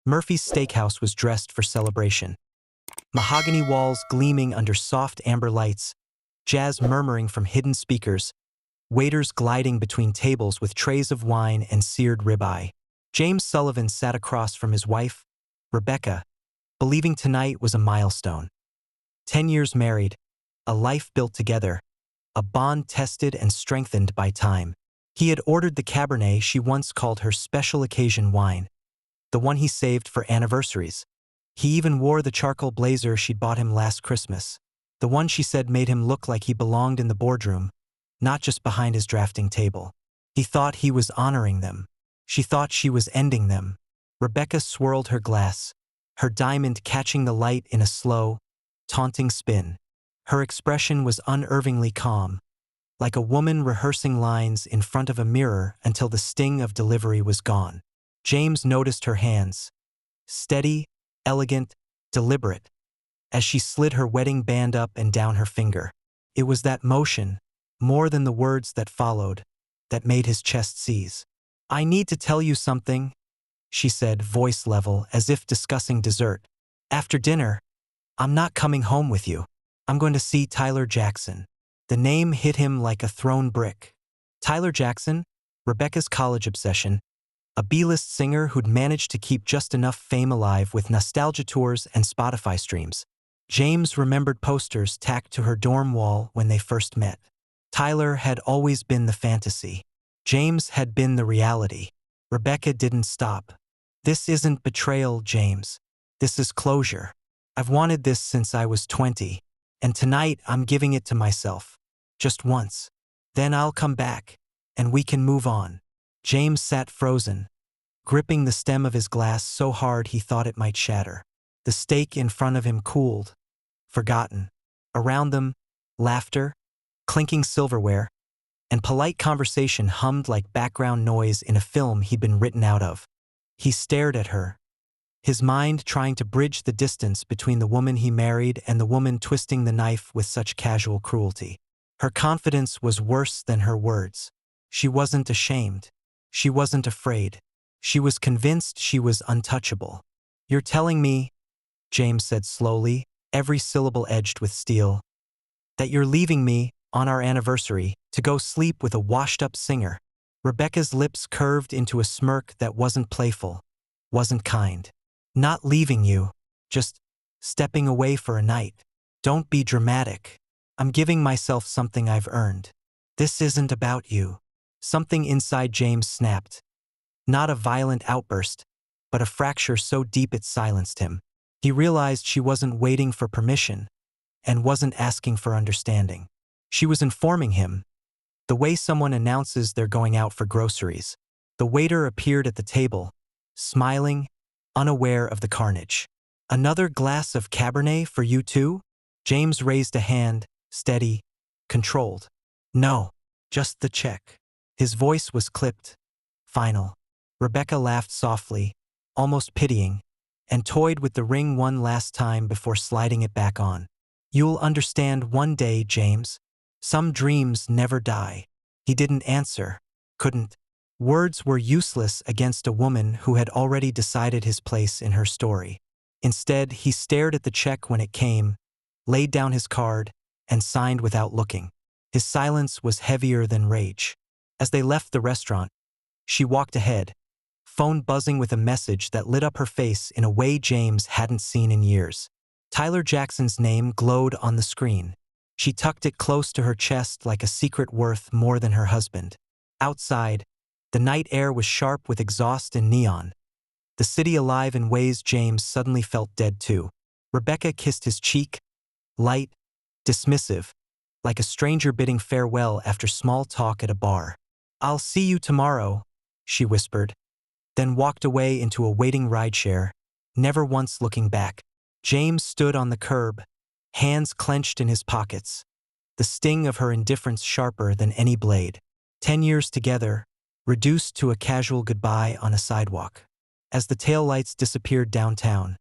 Murphy's Steakhouse was dressed for celebration. Mahogany walls gleaming under soft amber lights, jazz murmuring from hidden speakers, waiters gliding between tables with trays of wine and seared ribeye. James Sullivan sat across from his wife, Rebecca, believing tonight was a milestone. 10 years married, a life built together, a bond tested and strengthened by time. He had ordered the Cabernet she once called her special occasion wine, the one he saved for anniversaries. He even wore the charcoal blazer she'd bought him last Christmas, the one she said made him look like he belonged in the boardroom, not just behind his drafting table. He thought he was honoring them. She thought she was ending them. Rebecca swirled her glass, her diamond catching the light in a slow, taunting spin. Her expression was unnervingly calm, like a woman rehearsing lines in front of a mirror until the sting of delivery was gone. James noticed her hands, steady, elegant, deliberate, as she slid her wedding band up and down her finger. It was that motion, more than the words that followed, that made his chest seize. "I need to tell you something," she said, voice level, as if discussing dessert. "After dinner, I'm not coming home with you. I'm going to see Tyler Jackson." The name hit him like a thrown brick. Tyler Jackson, Rebecca's college obsession, a B-list singer who'd managed to keep just enough fame alive with nostalgia tours and Spotify streams. James remembered posters tacked to her dorm wall when they first met. Tyler had always been the fantasy. James had been the reality. Rebecca didn't stop. "This isn't betrayal, James. This is closure. I've wanted this since I was 20, and tonight I'm giving it to myself. Just once. Then I'll come back, and we can move on." James sat frozen, gripping the stem of his glass so hard he thought it might shatter. The steak in front of him cooled, forgotten. Around them, laughter, clinking silverware, and polite conversation hummed like background noise in a film he'd been written out of. He stared at her, his mind trying to bridge the distance between the woman he married and the woman twisting the knife with such casual cruelty. Her confidence was worse than her words. She wasn't ashamed. She wasn't afraid. She was convinced she was untouchable. "You're telling me," James said slowly, every syllable edged with steel, "that you're leaving me, on our anniversary, to go sleep with a washed-up singer." Rebecca's lips curved into a smirk that wasn't playful, wasn't kind. "Not leaving you, just stepping away for a night. Don't be dramatic. I'm giving myself something I've earned. This isn't about you." Something inside James snapped. Not a violent outburst, but a fracture so deep it silenced him. He realized she wasn't waiting for permission, and wasn't asking for understanding. She was informing him, the way someone announces they're going out for groceries. The waiter appeared at the table, smiling, unaware of the carnage. "Another glass of Cabernet for you too?" James raised a hand, steady, controlled. "No, just the check." His voice was clipped, final. Rebecca laughed softly, almost pitying, and toyed with the ring one last time before sliding it back on. "You'll understand one day, James. Some dreams never die." He didn't answer, couldn't. Words were useless against a woman who had already decided his place in her story. Instead, he stared at the check when it came, laid down his card, and signed without looking. His silence was heavier than rage. As they left the restaurant, she walked ahead, phone buzzing with a message that lit up her face in a way James hadn't seen in years. Tyler Jackson's name glowed on the screen. She tucked it close to her chest like a secret worth more than her husband. Outside, the night air was sharp with exhaust and neon, the city alive in ways James suddenly felt dead too. Rebecca kissed his cheek, light, dismissive, like a stranger bidding farewell after small talk at a bar. "I'll see you tomorrow," she whispered, then walked away into a waiting rideshare, never once looking back. James stood on the curb, hands clenched in his pockets, the sting of her indifference sharper than any blade. 10 years together, reduced to a casual goodbye on a sidewalk. As the taillights disappeared downtown,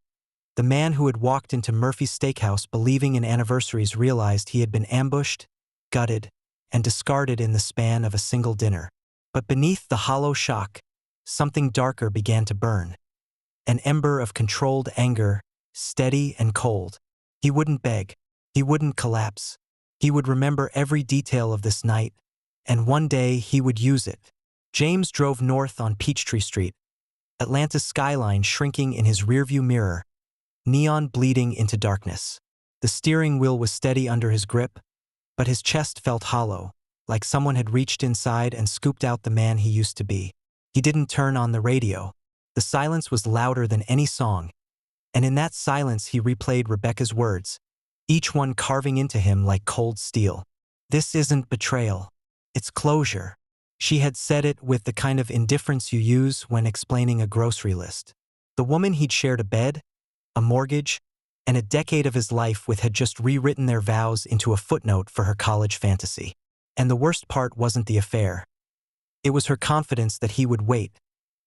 the man who had walked into Murphy's Steakhouse believing in anniversaries realized he had been ambushed, gutted, and discarded in the span of a single dinner. But beneath the hollow shock, something darker began to burn. an ember of controlled anger, steady and cold. He wouldn't beg. He wouldn't collapse. He would remember every detail of this night, and one day he would use it. James drove north on Peachtree Street, Atlanta's skyline shrinking in his rearview mirror, neon bleeding into darkness. The steering wheel was steady under his grip, but his chest felt hollow, like someone had reached inside and scooped out the man he used to be. He didn't turn on the radio. The silence was louder than any song, and in that silence he replayed Rebecca's words, each one carving into him like cold steel. This isn't betrayal. It's closure. She had said it with the kind of indifference you use when explaining a grocery list. The woman he'd shared a bed, a mortgage, and a decade of his life with had just rewritten their vows into a footnote for her college fantasy. And the worst part wasn't the affair. It was her confidence that he would wait,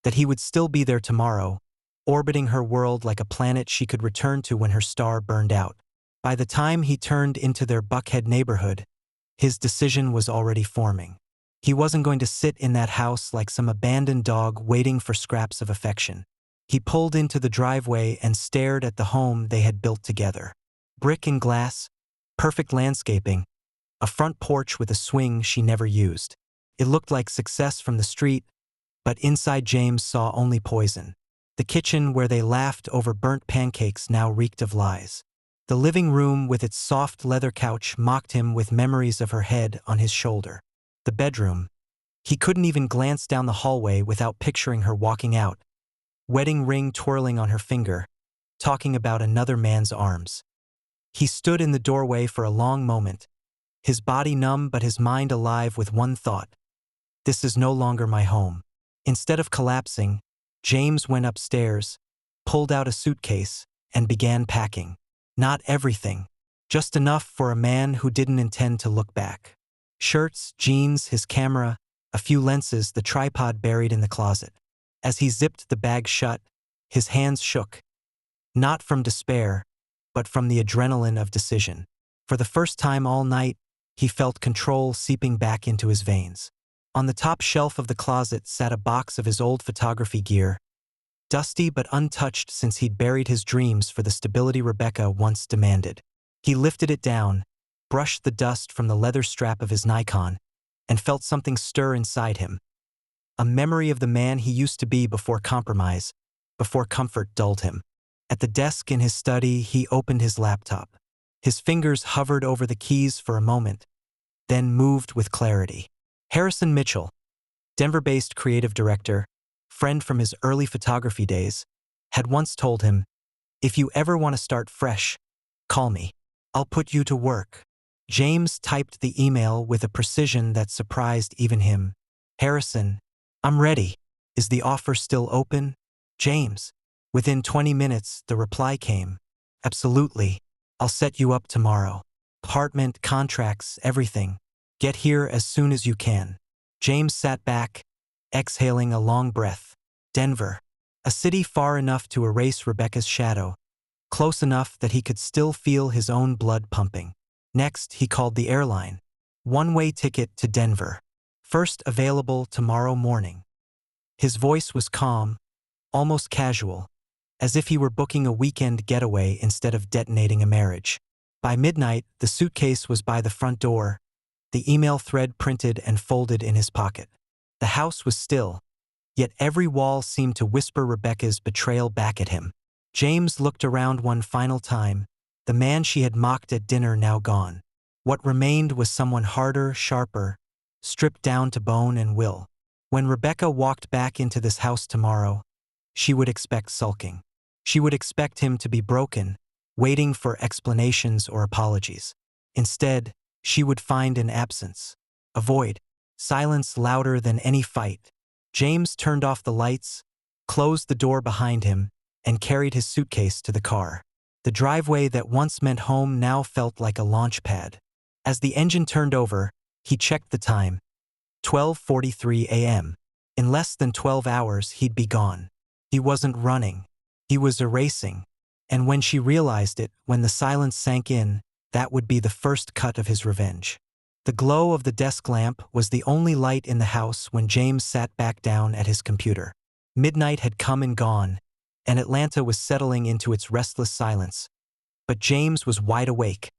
that he would still be there tomorrow, orbiting her world like a planet she could return to when her star burned out. By the time he turned into their Buckhead neighborhood, his decision was already forming. He wasn't going to sit in that house like some abandoned dog waiting for scraps of affection. He pulled into the driveway and stared at the home they had built together. Brick and glass, perfect landscaping, a front porch with a swing she never used. It looked like success from the street, but inside James saw only poison. The kitchen where they laughed over burnt pancakes now reeked of lies. The living room with its soft leather couch mocked him with memories of her head on his shoulder. The bedroom. He couldn't even glance down the hallway without picturing her walking out, wedding ring twirling on her finger, talking about another man's arms. He stood in the doorway for a long moment, his body numb but his mind alive with one thought. This is no longer my home. Instead of collapsing, James went upstairs, pulled out a suitcase, and began packing. Not everything, just enough for a man who didn't intend to look back. Shirts, jeans, his camera, a few lenses, the tripod buried in the closet. As he zipped the bag shut, his hands shook. Not from despair, but from the adrenaline of decision. For the first time all night, he felt control seeping back into his veins. On the top shelf of the closet sat a box of his old photography gear, dusty but untouched since he'd buried his dreams for the stability Rebecca once demanded. He lifted it down, brushed the dust from the leather strap of his Nikon, and felt something stir inside him. A memory of the man he used to be before compromise, before comfort dulled him. At the desk in his study, he opened his laptop. His fingers hovered over the keys for a moment, then moved with clarity. Harrison Mitchell, Denver-based creative director, friend from his early photography days, had once told him, "If you ever want to start fresh, call me. I'll put you to work." James typed the email with a precision that surprised even him. "Harrison, I'm ready. Is the offer still open?" "James." Within 20 minutes, the reply came. "Absolutely. I'll set you up tomorrow. Apartment, contracts, everything. Get here as soon as you can." James sat back, exhaling a long breath. Denver. A city far enough to erase Rebecca's shadow, close enough that he could still feel his own blood pumping. Next, he called the airline. One-way ticket to Denver. First available tomorrow morning. His voice was calm, almost casual, as if he were booking a weekend getaway instead of detonating a marriage. By midnight, the suitcase was by the front door, the email thread printed and folded in his pocket. The house was still, yet every wall seemed to whisper Rebecca's betrayal back at him. James looked around one final time, the man she had mocked at dinner now gone. What remained was someone harder, sharper, stripped down to bone and will. When Rebecca walked back into this house tomorrow, she would expect sulking. She would expect him to be broken, waiting for explanations or apologies. Instead, she would find an absence, a void, silence louder than any fight. James turned off the lights, closed the door behind him, and carried his suitcase to the car. The driveway that once meant home now felt like a launch pad. As the engine turned over, he checked the time. 12:43 a.m. In less than 12 hours, he'd be gone. He wasn't running. He was erasing. And when she realized it, when the silence sank in, that would be the first cut of his revenge. The glow of the desk lamp was the only light in the house when James sat back down at his computer. Midnight had come and gone, and Atlanta was settling into its restless silence. But James was wide awake,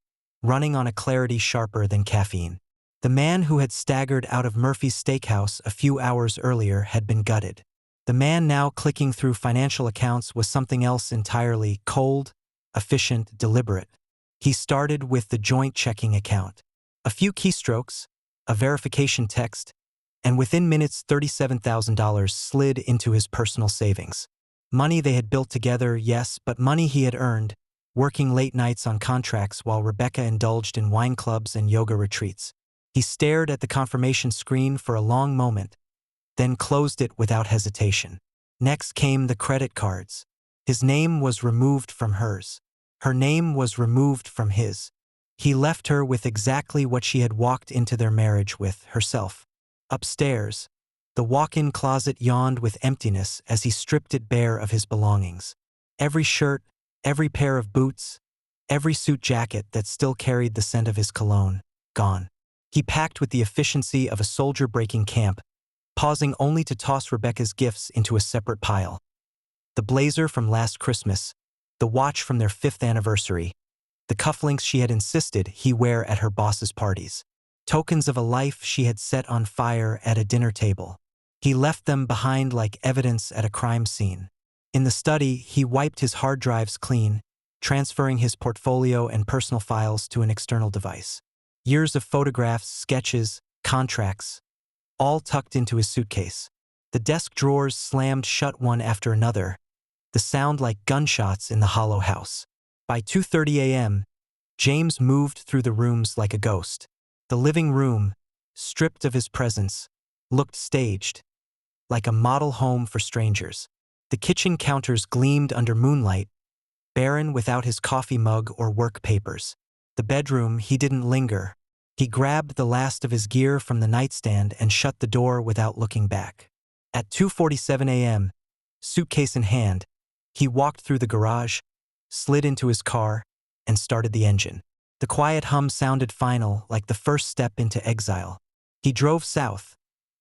running on a clarity sharper than caffeine. The man who had staggered out of Murphy's Steakhouse a few hours earlier had been gutted. The man now clicking through financial accounts was something else entirely: cold, efficient, deliberate. He started with the joint checking account. A few keystrokes, a verification text, and within minutes $37,000 slid into his personal savings. Money they had built together, yes, but money he had earned, working late nights on contracts while Rebecca indulged in wine clubs and yoga retreats. He stared at the confirmation screen for a long moment, then closed it without hesitation. Next came the credit cards. His name was removed from hers. Her name was removed from his. He left her with exactly what she had walked into their marriage with: herself. Upstairs, the walk-in closet yawned with emptiness as he stripped it bare of his belongings. Every shirt, every pair of boots, every suit jacket that still carried the scent of his cologne, gone. He packed with the efficiency of a soldier breaking camp, pausing only to toss Rebecca's gifts into a separate pile. The blazer from last Christmas, the watch from their 5th anniversary, the cufflinks she had insisted he wear at her boss's parties. Tokens of a life she had set on fire at a dinner table. He left them behind like evidence at a crime scene. In the study, he wiped his hard drives clean, transferring his portfolio and personal files to an external device. Years of photographs, sketches, contracts, all tucked into his suitcase. The desk drawers slammed shut one after another, the sound like gunshots in the hollow house. By 2:30 a.m., James moved through the rooms like a ghost. The living room, stripped of his presence, looked staged, like a model home for strangers. The kitchen counters gleamed under moonlight, barren without his coffee mug or work papers. The bedroom, he didn't linger. He grabbed the last of his gear from the nightstand and shut the door without looking back. At 2:47 a.m., suitcase in hand, he walked through the garage, slid into his car, and started the engine. The quiet hum sounded final, like the first step into exile. He drove south,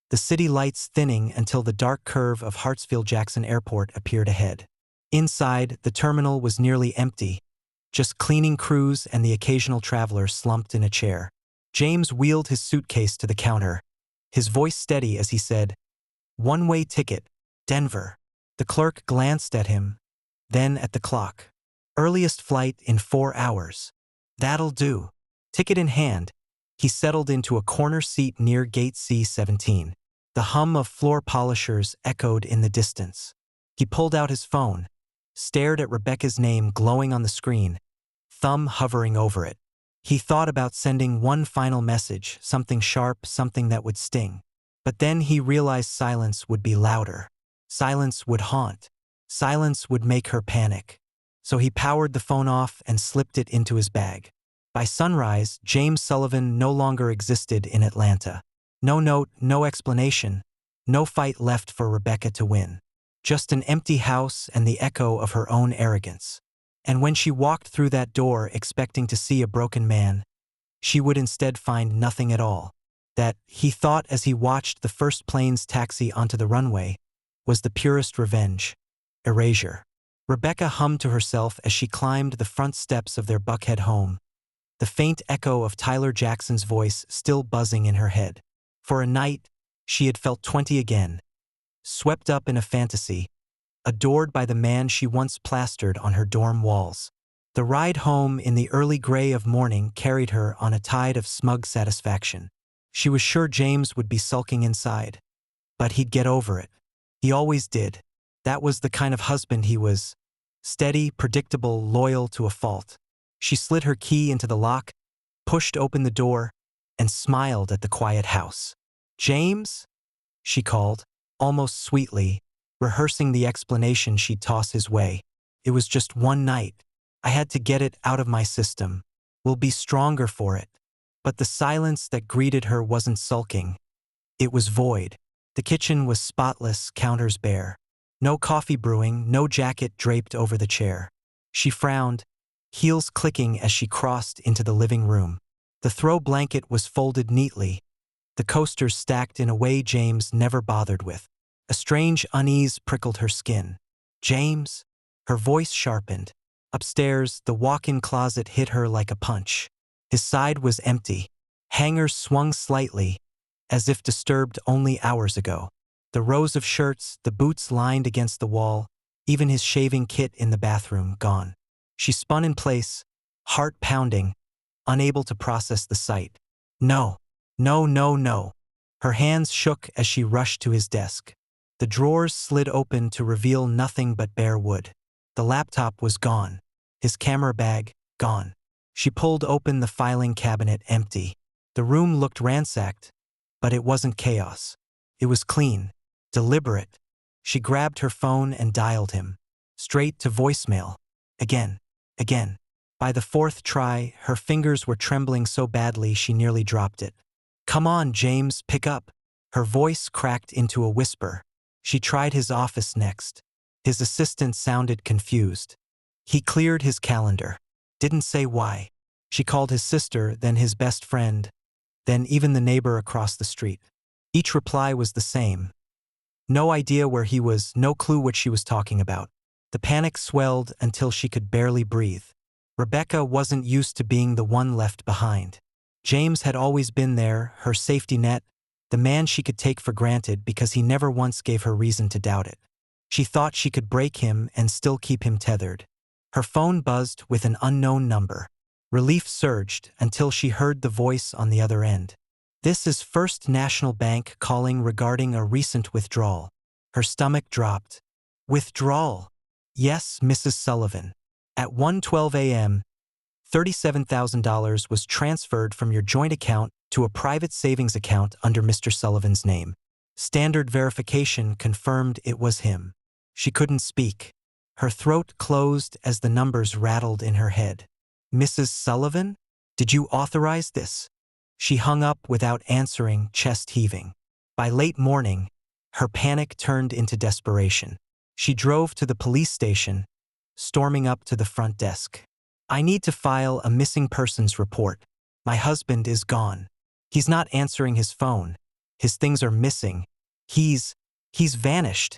the city lights thinning until the dark curve of Hartsfield-Jackson Airport appeared ahead. Inside, the terminal was nearly empty, just cleaning crews and the occasional traveler slumped in a chair. James wheeled his suitcase to the counter, his voice steady as he said, "One-way ticket, Denver." The clerk glanced at him, then at the clock. "Earliest flight in 4 hours. That'll do." Ticket in hand, he settled into a corner seat near gate C-17. The hum of floor polishers echoed in the distance. He pulled out his phone, stared at Rebecca's name glowing on the screen, thumb hovering over it. He thought about sending one final message, something sharp, something that would sting. But then he realized silence would be louder. Silence would haunt. Silence would make her panic. So he powered the phone off and slipped it into his bag. By sunrise, James Sullivan no longer existed in Atlanta. No note, no explanation, no fight left for Rebecca to win. Just an empty house and the echo of her own arrogance. And when she walked through that door expecting to see a broken man, she would instead find nothing at all. That, he thought as he watched the first plane's taxi onto the runway, was the purest revenge. Erasure. Rebecca hummed to herself as she climbed the front steps of their Buckhead home, the faint echo of Tyler Jackson's voice still buzzing in her head. For a night, she had felt 20 again, swept up in a fantasy, adored by the man she once plastered on her dorm walls. The ride home in the early gray of morning carried her on a tide of smug satisfaction. She was sure James would be sulking inside, but he'd get over it. He always did. That was the kind of husband he was. Steady, predictable, loyal to a fault. She slid her key into the lock, pushed open the door, and smiled at the quiet house. "James?" she called, almost sweetly, rehearsing the explanation she'd toss his way. "It was just one night. I had to get it out of my system. We'll be stronger for it." But the silence that greeted her wasn't sulking. It was void. The kitchen was spotless, counters bare. No coffee brewing, no jacket draped over the chair. She frowned, heels clicking as she crossed into the living room. The throw blanket was folded neatly, the coasters stacked in a way James never bothered with. A strange unease prickled her skin. "James?" Her voice sharpened. Upstairs, the walk-in closet hit her like a punch. His side was empty. Hangers swung slightly, as if disturbed only hours ago. The rows of shirts, the boots lined against the wall, even his shaving kit in the bathroom, gone. She spun in place, heart pounding, unable to process the sight. No, no, no, no. Her hands shook as she rushed to his desk. The drawers slid open to reveal nothing but bare wood. The laptop was gone. His camera bag, gone. She pulled open the filing cabinet, empty. The room looked ransacked, but it wasn't chaos. It was clean, deliberate. She grabbed her phone and dialed him. Straight to voicemail. Again. Again. By the fourth try, her fingers were trembling so badly she nearly dropped it. "Come on, James, pick up." Her voice cracked into a whisper. She tried his office next. His assistant sounded confused. He cleared his calendar. Didn't say why. She called his sister, then his best friend, then even the neighbor across the street. Each reply was the same. No idea where he was, no clue what she was talking about. The panic swelled until she could barely breathe. Rebecca wasn't used to being the one left behind. James had always been there, her safety net, the man she could take for granted because he never once gave her reason to doubt it. She thought she could break him and still keep him tethered. Her phone buzzed with an unknown number. Relief surged until she heard the voice on the other end. "This is First National Bank calling regarding a recent withdrawal." Her stomach dropped. "Withdrawal?" "Yes, Mrs. Sullivan. At 1:12 a.m., $37,000 was transferred from your joint account to a private savings account under Mr. Sullivan's name. Standard verification confirmed it was him." She couldn't speak. Her throat closed as the numbers rattled in her head. "Mrs. Sullivan? Did you authorize this?" She hung up without answering, chest heaving. By late morning, her panic turned into desperation. She drove to the police station, storming up to the front desk. "I need to file a missing persons report. My husband is gone. He's not answering his phone. His things are missing. He's vanished."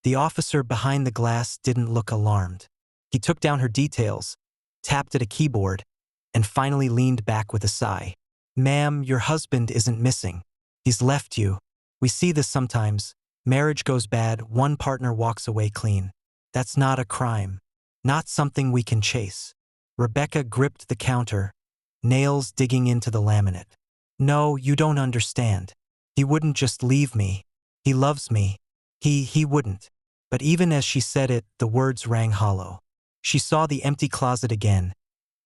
The officer behind the glass didn't look alarmed. He took down her details, tapped at a keyboard, and finally leaned back with a sigh. "Ma'am, your husband isn't missing. He's left you. We see this sometimes. Marriage goes bad, one partner walks away clean. That's not a crime. Not something we can chase." Rebecca gripped the counter, nails digging into the laminate. "No, you don't understand. He wouldn't just leave me. He loves me. He wouldn't." But even as she said it, the words rang hollow. She saw the empty closet again,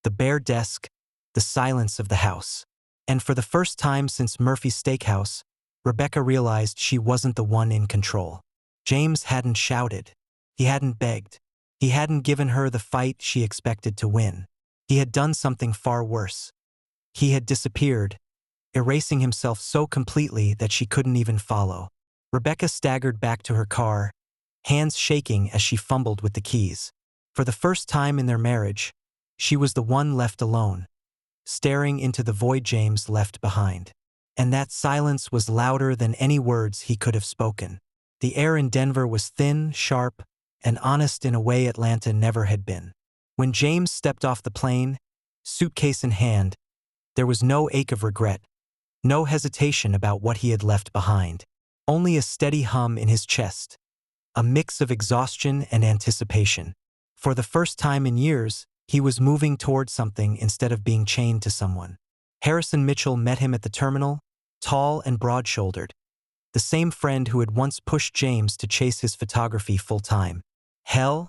the bare desk, the silence of the house. And for the first time since Murphy's Steakhouse, Rebecca realized she wasn't the one in control. James hadn't shouted. He hadn't begged. He hadn't given her the fight she expected to win. He had done something far worse. He had disappeared, erasing himself so completely that she couldn't even follow. Rebecca staggered back to her car, hands shaking as she fumbled with the keys. For the first time in their marriage, she was the one left alone, staring into the void James left behind. And that silence was louder than any words he could have spoken. The air in Denver was thin, sharp, and honest in a way Atlanta never had been. When James stepped off the plane, suitcase in hand, there was no ache of regret, no hesitation about what he had left behind, only a steady hum in his chest, a mix of exhaustion and anticipation. For the first time in years, he was moving toward something instead of being chained to someone. Harrison Mitchell met him at the terminal, tall and broad-shouldered, the same friend who had once pushed James to chase his photography full-time. "Hell?"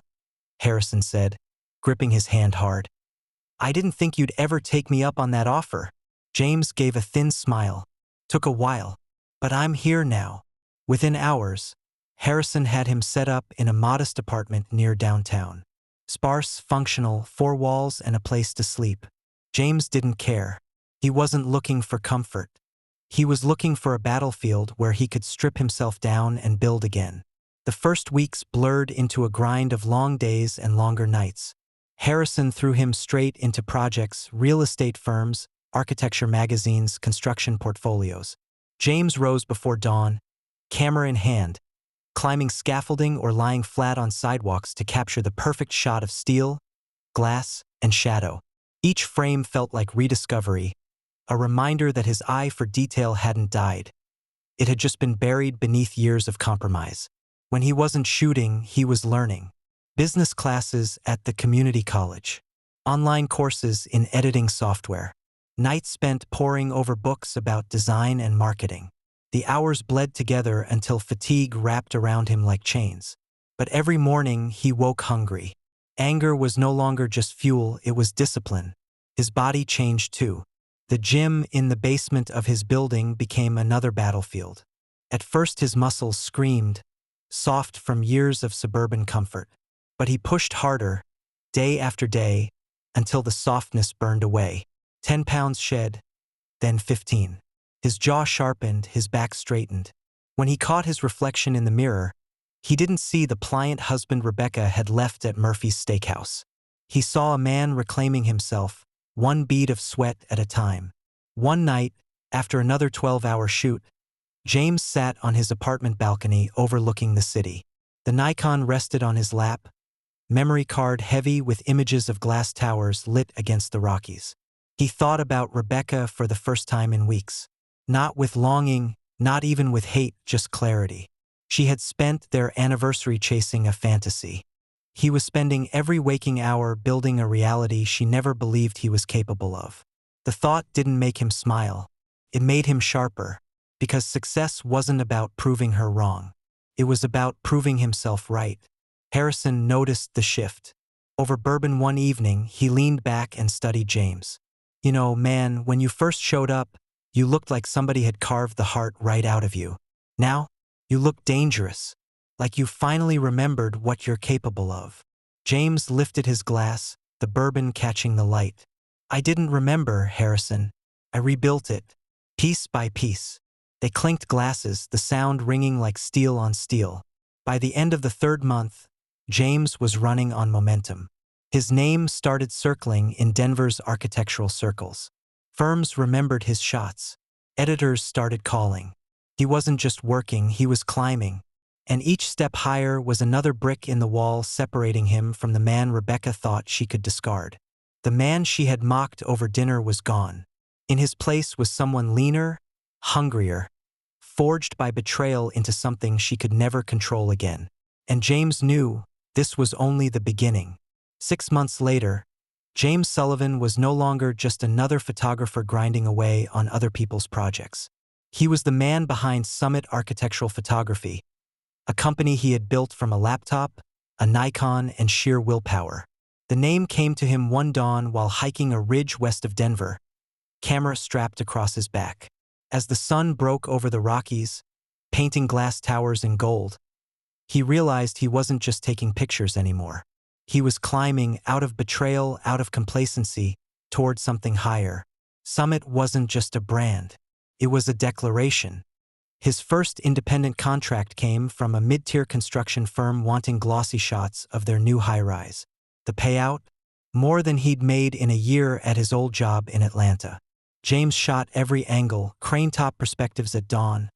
Harrison said, gripping his hand hard. "I didn't think you'd ever take me up on that offer." James gave a thin smile. "Took a while, but I'm here now." Within hours, Harrison had him set up in a modest apartment near downtown. Sparse, functional, 4 walls and a place to sleep. James didn't care. He wasn't looking for comfort. He was looking for a battlefield where he could strip himself down and build again. The first weeks blurred into a grind of long days and longer nights. Harrison threw him straight into projects, real estate firms, architecture magazines, construction portfolios. James rose before dawn, camera in hand, climbing scaffolding or lying flat on sidewalks to capture the perfect shot of steel, glass, and shadow. Each frame felt like rediscovery, a reminder that his eye for detail hadn't died. It had just been buried beneath years of compromise. When he wasn't shooting, he was learning. Business classes at the community college. Online courses in editing software. Nights spent poring over books about design and marketing. The hours bled together until fatigue wrapped around him like chains. But every morning he woke hungry. Anger was no longer just fuel, it was discipline. His body changed too. The gym in the basement of his building became another battlefield. At first his muscles screamed, soft from years of suburban comfort. But he pushed harder, day after day, until the softness burned away. 10 pounds shed, then 15. His jaw sharpened, his back straightened. When he caught his reflection in the mirror, he didn't see the pliant husband Rebecca had left at Murphy's Steakhouse. He saw a man reclaiming himself, one bead of sweat at a time. One night, after another 12-hour shoot, James sat on his apartment balcony overlooking the city. The Nikon rested on his lap, memory card heavy with images of glass towers lit against the Rockies. He thought about Rebecca for the first time in weeks. Not with longing, not even with hate, just clarity. She had spent their anniversary chasing a fantasy. He was spending every waking hour building a reality she never believed he was capable of. The thought didn't make him smile. It made him sharper, because success wasn't about proving her wrong. It was about proving himself right. Harrison noticed the shift. Over bourbon one evening, he leaned back and studied James. You know, man, when you first showed up, you looked like somebody had carved the heart right out of you. Now, you look dangerous, like you finally remembered what you're capable of. James lifted his glass, the bourbon catching the light. I didn't remember, Harrison. I rebuilt it, piece by piece. They clinked glasses, the sound ringing like steel on steel. By the end of the third month, James was running on momentum. His name started circling in Denver's architectural circles. Firms remembered his shots. Editors started calling. He wasn't just working, he was climbing. And each step higher was another brick in the wall separating him from the man Rebecca thought she could discard. The man she had mocked over dinner was gone. In his place was someone leaner, hungrier, forged by betrayal into something she could never control again. And James knew this was only the beginning. 6 months later, James Sullivan was no longer just another photographer grinding away on other people's projects. He was the man behind Summit Architectural Photography, a company he had built from a laptop, a Nikon, and sheer willpower. The name came to him one dawn while hiking a ridge west of Denver, camera strapped across his back. As the sun broke over the Rockies, painting glass towers in gold, he realized he wasn't just taking pictures anymore. He was climbing out of betrayal, out of complacency, toward something higher. Summit wasn't just a brand. It was a declaration. His first independent contract came from a mid-tier construction firm wanting glossy shots of their new high-rise. The payout? More than he'd made in a year at his old job in Atlanta. James shot every angle, crane-top perspectives at dawn,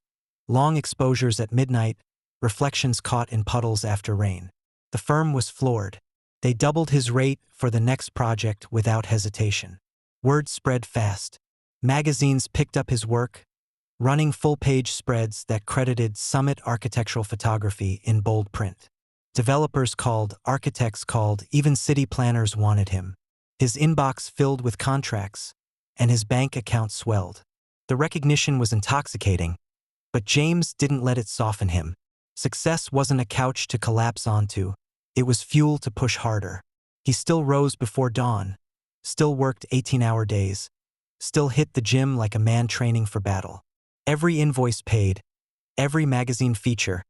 long exposures at midnight, reflections caught in puddles after rain. The firm was floored. They doubled his rate for the next project without hesitation. Word spread fast. Magazines picked up his work, running full-page spreads that credited Summit Architectural Photography in bold print. Developers called, architects called, even city planners wanted him. His inbox filled with contracts, and his bank account swelled. The recognition was intoxicating, but James didn't let it soften him. Success wasn't a couch to collapse onto. It was fuel to push harder. He still rose before dawn, still worked 18-hour days, still hit the gym like a man training for battle. Every invoice paid, every magazine feature,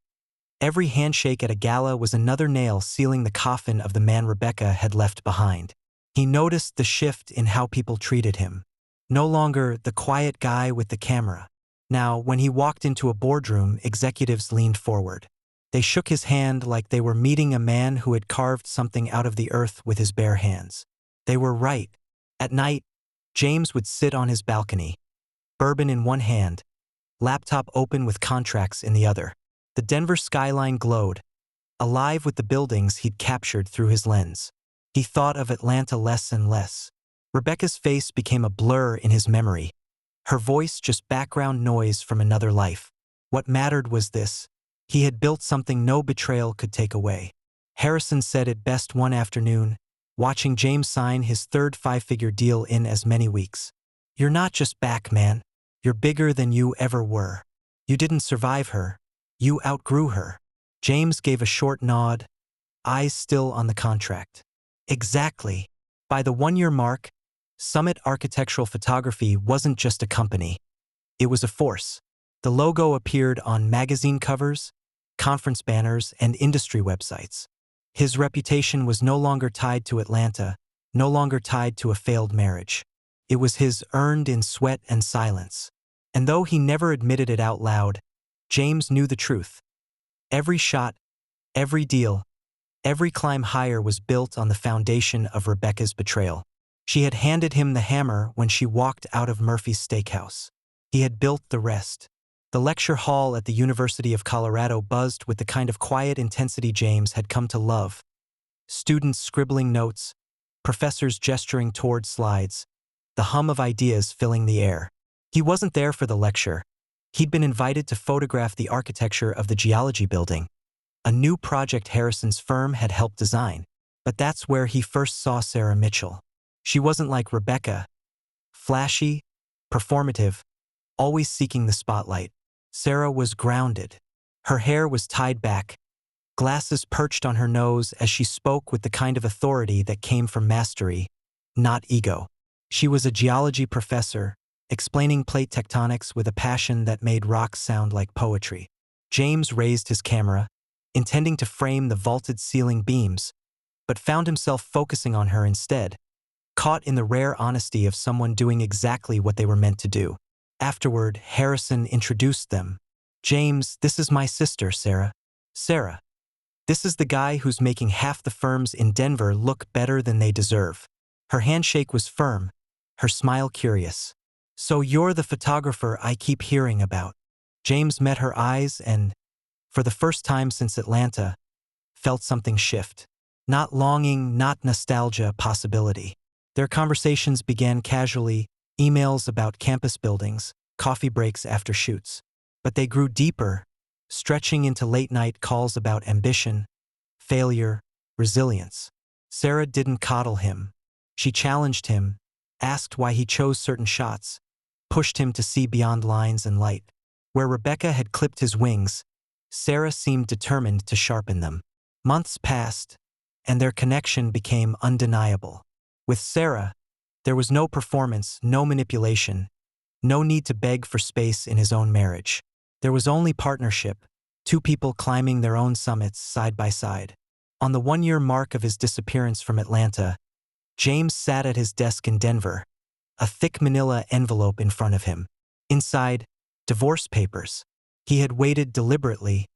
every handshake at a gala was another nail sealing the coffin of the man Rebecca had left behind. He noticed the shift in how people treated him. No longer the quiet guy with the camera. Now, when he walked into a boardroom, executives leaned forward. They shook his hand like they were meeting a man who had carved something out of the earth with his bare hands. They were right. At night, James would sit on his balcony, bourbon in one hand, laptop open with contracts in the other. The Denver skyline glowed, alive with the buildings he'd captured through his lens. He thought of Atlanta less and less. Rebecca's face became a blur in his memory, her voice just background noise from another life. What mattered was this: he had built something no betrayal could take away. Harrison said it best one afternoon, watching James sign his third five-figure deal in as many weeks. "You're not just back, man. You're bigger than you ever were. You didn't survive her. You outgrew her." James gave a short nod, eyes still on the contract. Exactly. By the one-year mark, Summit Architectural Photography wasn't just a company. It was a force. The logo appeared on magazine covers, conference banners, and industry websites. His reputation was no longer tied to Atlanta, no longer tied to a failed marriage. It was his, earned in sweat and silence. And though he never admitted it out loud, James knew the truth. Every shot, every deal, every climb higher was built on the foundation of Rebecca's betrayal. She had handed him the hammer when she walked out of Murphy's Steakhouse. He had built the rest. The lecture hall at the University of Colorado buzzed with the kind of quiet intensity James had come to love. Students scribbling notes, professors gesturing toward slides, the hum of ideas filling the air. He wasn't there for the lecture. He'd been invited to photograph the architecture of the geology building, a new project Harrison's firm had helped design. But that's where he first saw Sarah Mitchell. She wasn't like Rebecca, flashy, performative, always seeking the spotlight. Sarah was grounded. Her hair was tied back, glasses perched on her nose as she spoke with the kind of authority that came from mastery, not ego. She was a geology professor, explaining plate tectonics with a passion that made rocks sound like poetry. James raised his camera, intending to frame the vaulted ceiling beams, but found himself focusing on her instead, caught in the rare honesty of someone doing exactly what they were meant to do. Afterward, Harrison introduced them. "James, this is my sister, Sarah. Sarah, this is the guy who's making half the firms in Denver look better than they deserve." Her handshake was firm, her smile curious. "So you're the photographer I keep hearing about." James met her eyes and, for the first time since Atlanta, felt something shift. Not longing, not nostalgia, possibility. Their conversations began casually, emails about campus buildings, coffee breaks after shoots. But they grew deeper, stretching into late-night calls about ambition, failure, resilience. Sarah didn't coddle him. She challenged him, asked why he chose certain shots, pushed him to see beyond lines and light. Where Rebecca had clipped his wings, Sarah seemed determined to sharpen them. Months passed, and their connection became undeniable. With Sarah, there was no performance, no manipulation, no need to beg for space in his own marriage. There was only partnership, two people climbing their own summits side by side. On the one-year mark of his disappearance from Atlanta, James sat at his desk in Denver, a thick manila envelope in front of him. Inside, divorce papers. He had waited deliberately,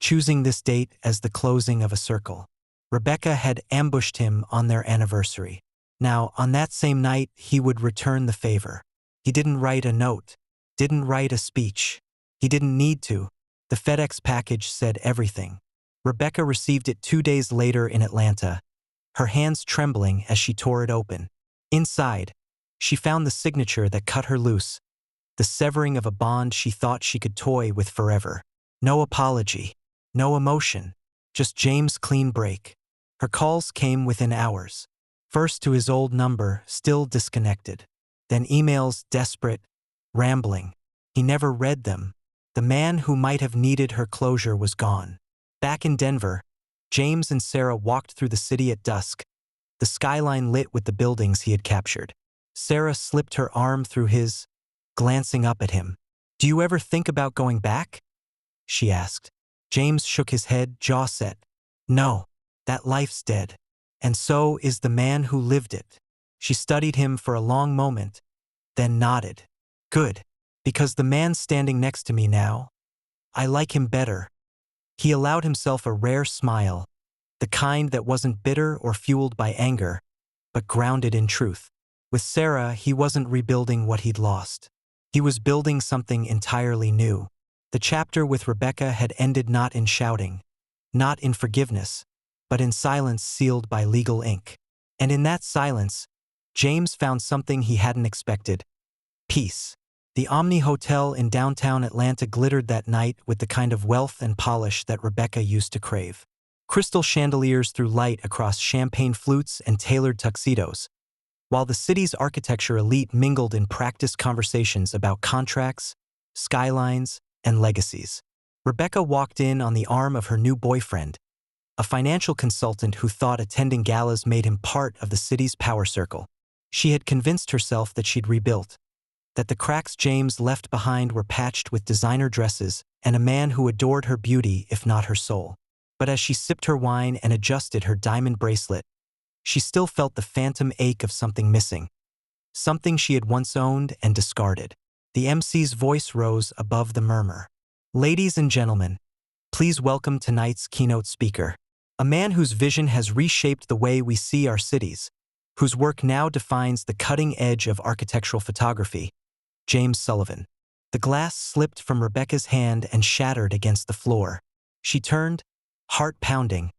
choosing this date as the closing of a circle. Rebecca had ambushed him on their anniversary. Now, on that same night, he would return the favor. He didn't write a note, didn't write a speech. He didn't need to. The FedEx package said everything. Rebecca received it 2 days later in Atlanta, her hands trembling as she tore it open. Inside, she found the signature that cut her loose, the severing of a bond she thought she could toy with forever. No apology, no emotion, just James' clean break. Her calls came within hours. First to his old number, still disconnected. Then emails, desperate, rambling. He never read them. The man who might have needed her closure was gone. Back in Denver, James and Sarah walked through the city at dusk, the skyline lit with the buildings he had captured. Sarah slipped her arm through his, glancing up at him. "Do you ever think about going back?" she asked. James shook his head, jaw set. "No, that life's dead. And so is the man who lived it." She studied him for a long moment, then nodded. "Good, because the man standing next to me now, I like him better." He allowed himself a rare smile, the kind that wasn't bitter or fueled by anger, but grounded in truth. With Sarah, he wasn't rebuilding what he'd lost. He was building something entirely new. The chapter with Rebecca had ended not in shouting, not in forgiveness, but in silence sealed by legal ink. And in that silence, James found something he hadn't expected: peace. The Omni Hotel in downtown Atlanta glittered that night with the kind of wealth and polish that Rebecca used to crave. Crystal chandeliers threw light across champagne flutes and tailored tuxedos, while the city's architecture elite mingled in practiced conversations about contracts, skylines, and legacies. Rebecca walked in on the arm of her new boyfriend, a financial consultant who thought attending galas made him part of the city's power circle. She had convinced herself that she'd rebuilt, that the cracks James left behind were patched with designer dresses and a man who adored her beauty if not her soul. But as she sipped her wine and adjusted her diamond bracelet, she still felt the phantom ache of something missing, something she had once owned and discarded. The MC's voice rose above the murmur. Ladies and gentlemen, please welcome tonight's keynote speaker, a man whose vision has reshaped the way we see our cities, whose work now defines the cutting edge of architectural photography, James Sullivan. The glass slipped from Rebecca's hand and shattered against the floor. She turned, heart pounding,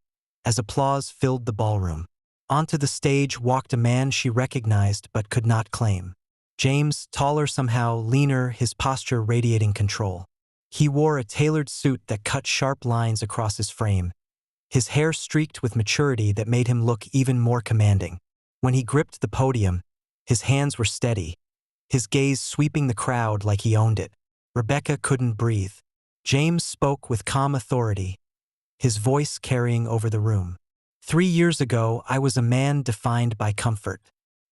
as applause filled the ballroom. Onto the stage walked a man she recognized but could not claim. James, taller somehow, leaner, his posture radiating control. He wore a tailored suit that cut sharp lines across his frame, his hair streaked with maturity that made him look even more commanding. When he gripped the podium, his hands were steady, his gaze sweeping the crowd like he owned it. Rebecca couldn't breathe. James spoke with calm authority, his voice carrying over the room. 3 years ago, I was a man defined by comfort,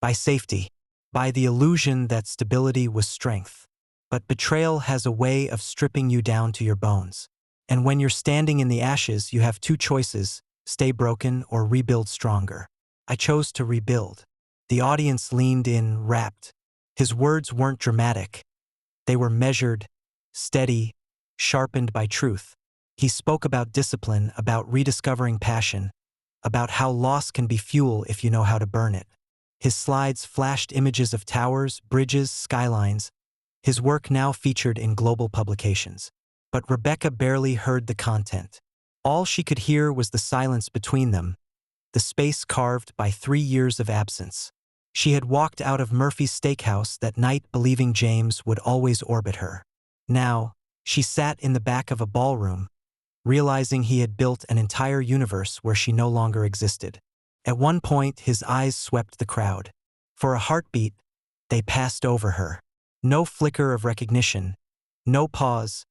by safety, by the illusion that stability was strength. But betrayal has a way of stripping you down to your bones. And when you're standing in the ashes, you have two choices: stay broken or rebuild stronger. I chose to rebuild. The audience leaned in, rapt. His words weren't dramatic. They were measured, steady, sharpened by truth. He spoke about discipline, about rediscovering passion, about how loss can be fuel if you know how to burn it. His slides flashed images of towers, bridges, skylines, his work now featured in global publications. But Rebecca barely heard the content. All she could hear was the silence between them, the space carved by 3 years of absence. She had walked out of Murphy's Steakhouse that night believing James would always orbit her. Now, she sat in the back of a ballroom, realizing he had built an entire universe where she no longer existed. At one point, his eyes swept the crowd. For a heartbeat, they passed over her. No flicker of recognition, no pause,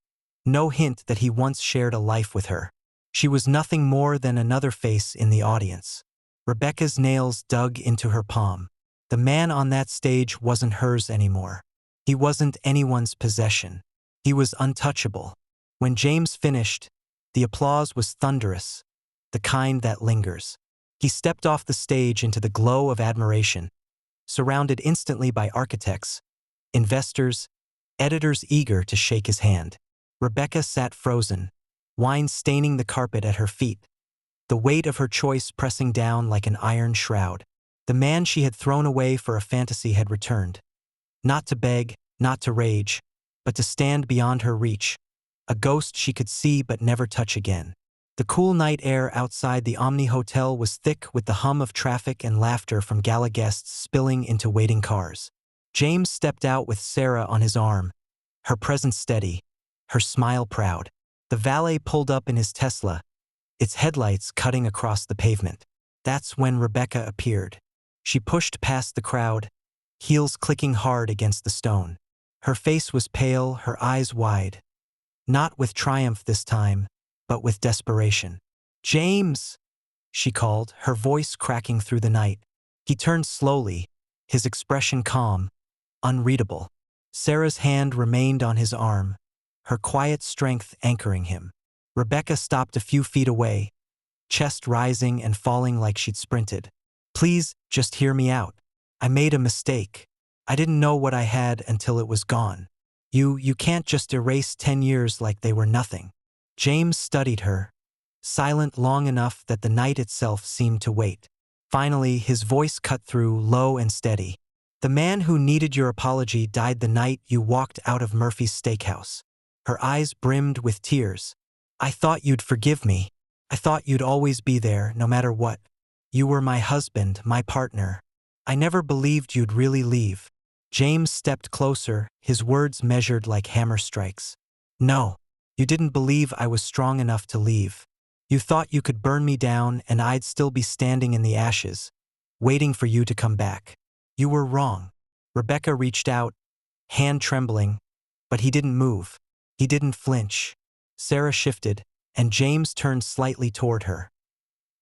no hint that he once shared a life with her. She was nothing more than another face in the audience. Rebecca's nails dug into her palm. The man on that stage wasn't hers anymore. He wasn't anyone's possession. He was untouchable. When James finished, the applause was thunderous, the kind that lingers. He stepped off the stage into the glow of admiration, surrounded instantly by architects, investors, editors eager to shake his hand. Rebecca sat frozen, wine staining the carpet at her feet, the weight of her choice pressing down like an iron shroud. The man she had thrown away for a fantasy had returned. Not to beg, not to rage, but to stand beyond her reach, a ghost she could see but never touch again. The cool night air outside the Omni Hotel was thick with the hum of traffic and laughter from gala guests spilling into waiting cars. James stepped out with Sarah on his arm, her presence steady, her smile proud. The valet pulled up in his Tesla, its headlights cutting across the pavement. That's when Rebecca appeared. She pushed past the crowd, heels clicking hard against the stone. Her face was pale, her eyes wide. Not with triumph this time, but with desperation. "James!" she called, her voice cracking through the night. He turned slowly, his expression calm, unreadable. Sarah's hand remained on his arm, her quiet strength anchoring him. Rebecca stopped a few feet away, chest rising and falling like she'd sprinted. "Please, just hear me out. I made a mistake. I didn't know what I had until it was gone. You can't just erase 10 years like they were nothing." James studied her, silent long enough that the night itself seemed to wait. Finally, his voice cut through, low and steady. "The man who needed your apology died the night you walked out of Murphy's Steakhouse. Her eyes brimmed with tears. "I thought you'd forgive me. I thought you'd always be there, no matter what. You were my husband, my partner. I never believed you'd really leave." James stepped closer, his words measured like hammer strikes. "No, you didn't believe I was strong enough to leave. You thought you could burn me down and I'd still be standing in the ashes, waiting for you to come back. You were wrong." Rebecca reached out, hand trembling, but he didn't move. He didn't flinch. Sarah shifted, and James turned slightly toward her,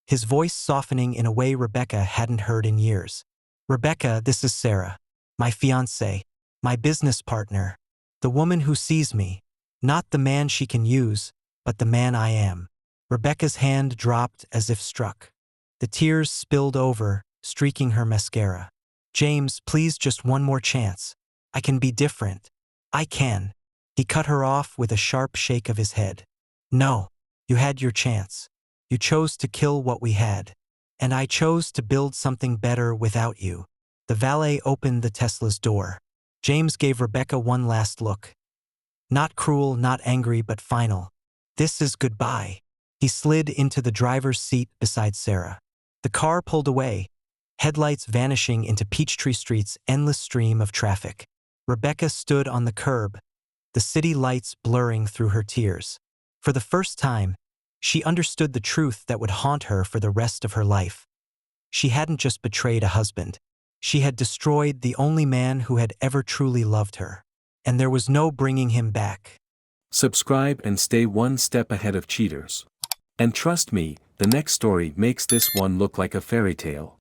his voice softening in a way Rebecca hadn't heard in years. "Rebecca, this is Sarah, my fiancée, my business partner, the woman who sees me, not the man she can use, but the man I am." Rebecca's hand dropped as if struck. The tears spilled over, streaking her mascara. "James, please, just one more chance. I can be different. I can." He cut her off with a sharp shake of his head. "No, you had your chance. You chose to kill what we had. And I chose to build something better without you." The valet opened the Tesla's door. James gave Rebecca one last look. Not cruel, not angry, but final. "This is goodbye." He slid into the driver's seat beside Sarah. The car pulled away, headlights vanishing into Peachtree Street's endless stream of traffic. Rebecca stood on the curb, the city lights blurring through her tears. For the first time, she understood the truth that would haunt her for the rest of her life. She hadn't just betrayed a husband. She had destroyed the only man who had ever truly loved her. And there was no bringing him back. Subscribe and stay one step ahead of cheaters. And trust me, the next story makes this one look like a fairy tale.